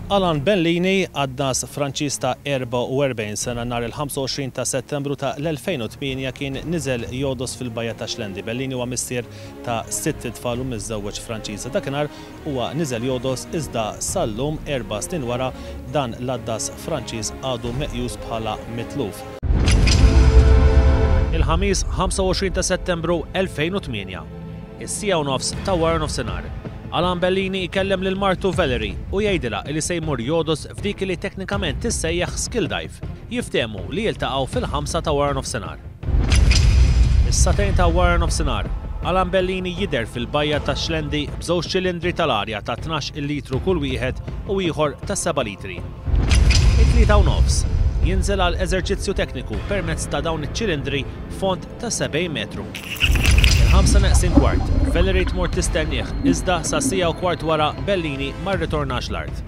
Alan Bellini għaddas Franċiż ta' 44 sena nhar il-25 ta' Settembru ta' l-2008 kien niżel jodos fil-bajja ta' Xlendi. Bellini huwa missier ta' 6 tfal u miżżewweġ Franċiża. Dakinhar huwa niżel jodos iżda sal-lum 4 snin wara dan l-għaddas Franċiż għadu meqjus bħala mitluf. Il-ħamis 25 ta' Settembru 2008. Is-sija u nofs ta' wara nofsinhar. Alan Bellini ikellem lil martu Valerie u jgħidilha li se jmur jodos f'dik li teknikament tissejjaħ skill dive. Jiftehmu li jiltaqgħu fil-5 ta' wara nofsinhar. Is-satejn ta' wara nofsinhar, Alan Bellini jidher fil-bajja ta' Xlendi b'żewġ ċilindri tal-arja ta' 12 litru kull wieħed u ieħor ta' 7 litri. Il-3 u nofs jinżel għal eżerċizzju tekniku permezz ta' dawn iċ-ċilindri font ta' 70 metru. Il-5 naqsin kwart, Valerie tmur tistennieh, iżda sa' sija u kwart wara Bellini ma rritornax l-art.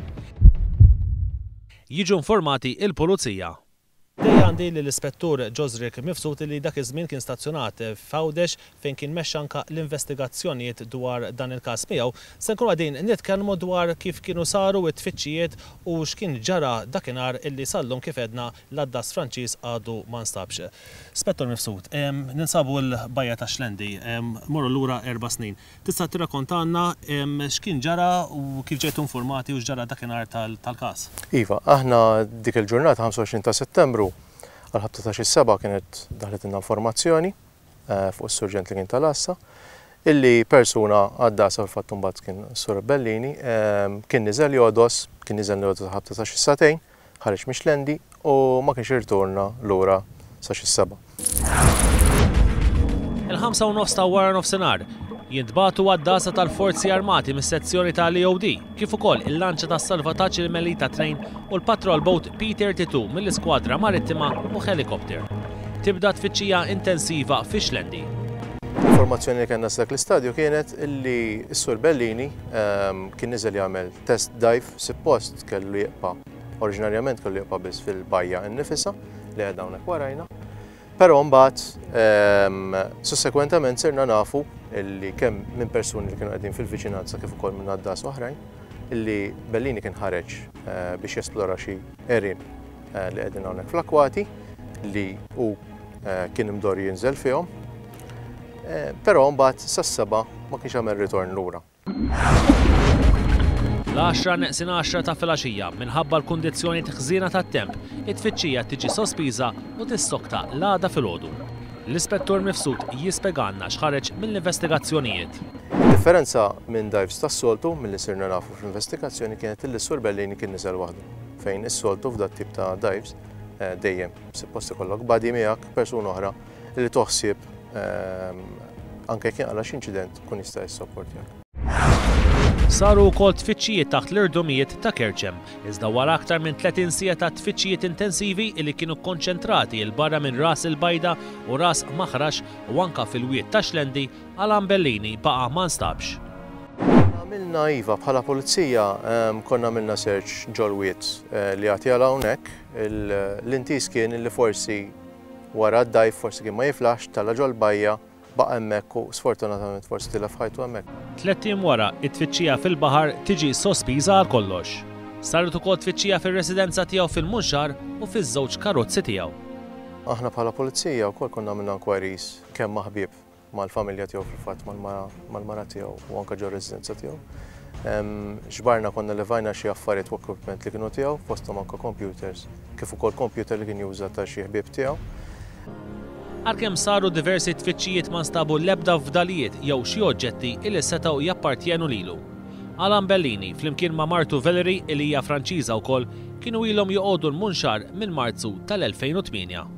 Jiġu informati il-pulizija. Dej għandi l-ispettur Ġozrik Mifsud li dak iż-żmien kien stazzjonat f'Għawdex fejn kien mexxa anke l-investigazzjonijiet dwar dan il-każ miegħu. Se nkunu qegħdin nitkellmu dwar kif kienu saru t-tfittxijiet u x'kien ġara dakinhar illi sallum kif edna l-għaddas Franċiż għadu ma nstabx. Spettur Mifsud, ninsabu l-bajja ta' Xlendi, morru lura 4 snin. Tista' tirrakkontalna x'kien ġara u kif ġejtu informati u x'ġara dakinhar tal-każ? Iva, aħna dik il-ġurnata 25 ta' Settembru għal-ħabta ta' xis-seba' kienet daħlet informazzjoni fuq is-surġent li kien tal-Assa illi persuna għaddasa fil-fatt imbagħad kien Sur Bellini kien niżel jodos ħabta ta' xis-satejn, ħareġ minn Xlendi u ma kienx irtorna lura sa xis-seba'. Il-5 u nofs ta' wara nofsinhar jintbagħtu għaddasa tal-Forzi Armati mis-sezzjoni tal-EOD, kif ukoll il-lanċa tas-salvataġġ il-Melita 2 u l-patrol boat P-32 mill-iskwadra marittima u helikopter. Tibda tfittxija intensiva fi Xlendi. L-informazzjoni li kellna dak l-istadju kienet illi s-Sur Bellini kien niżel jagħmel test dive suppost kellu jieqa' oriġinarjament kellu jieqa' biss fil-bajja nnifisha li għedha hawnhekk warajna. Però mbagħad sussekwentament sirna nafu illi kemm minn persuni li kienu qegħdin fil-viċinanza kif ukoll minn għaddas oħrajn illi Bellini kien ħareġ biex jesplora xi għerien li qegħdin hawnhekk fl-akwati li hu kien imdorri jinżel fihom. Però mbagħad sas-seba' ma kienx għamel ritorn lura. L-10 neqsin 10 ta' filgħaxija minħabba l-kundizzjoni ħżiena tat-temp, it-tfittxija tiġi sospiża u tissokta l-għada filgħodu. L-Ispettur Mifsud jispjegalna x'ħareġ mill-investigazzjonijiet. Differenza minn dives tas-soltu milli sirna nafu fl-investigazzjoni kienet illi Sur Bellini kien niżel waħdu. Fejn is-soltu f'dat tip ta' dives dejjem suppost ikollok badi miegħek persuna oħra li toħsieb anke kien għal x'inċident kun jista' jissopportjak. Saru wkoll tfittxijiet taħt l-irdumijiet ta' Kerċem, iżda wara aktar minn 30 sija ta' tfittxijiet intensivi li kienu kkonċentrati l barra minn ras il-Bajda u ras Maħrax u anke fil-wied ta' Xlendi, Alan Bellini baqa' ma nstabx. Għamilna iva bħala pulizija konna għamilna search ġol-wied li għati għal hawnhekk l-intis kien li forsi wara d-dajf forsi kien ma jiflax tala ġol-bajja baqa' hemmhekk u sfortunatament forsi tilef ħajtu hemmhekk. 3 ijiem wara t-tfittxija fil-baħar tiġi sospiża għal kollox. Saret ukoll tfittxija fir-residenza tiegħu fil-Munxar u fiż-żewġ karozzi tiegħu. Aħna bħala pulizija wkoll konna għamilna inquiries kemm ma' ħbieb mal-familja tiegħu fil-fatt mal-mara tiegħu u anke ġew residenza tiegħu. Ġbarna konna levajna xi affarijiet u equipment li kienu tiegħu fosthom anke computers kif ukoll computer li kien juża ta' xi ħbieb tiegħu. Għalkemm saru diversi tfittxijiet ma nstabu l-ebda fdalijiet jew xi oġġetti li setgħu jappartjenu lilu. Alan Bellini flimkien ma' martu Valerie li hija Franċiża wkoll kienu ilhom joqogħdu l-Munxar minn Marzu tal-2008.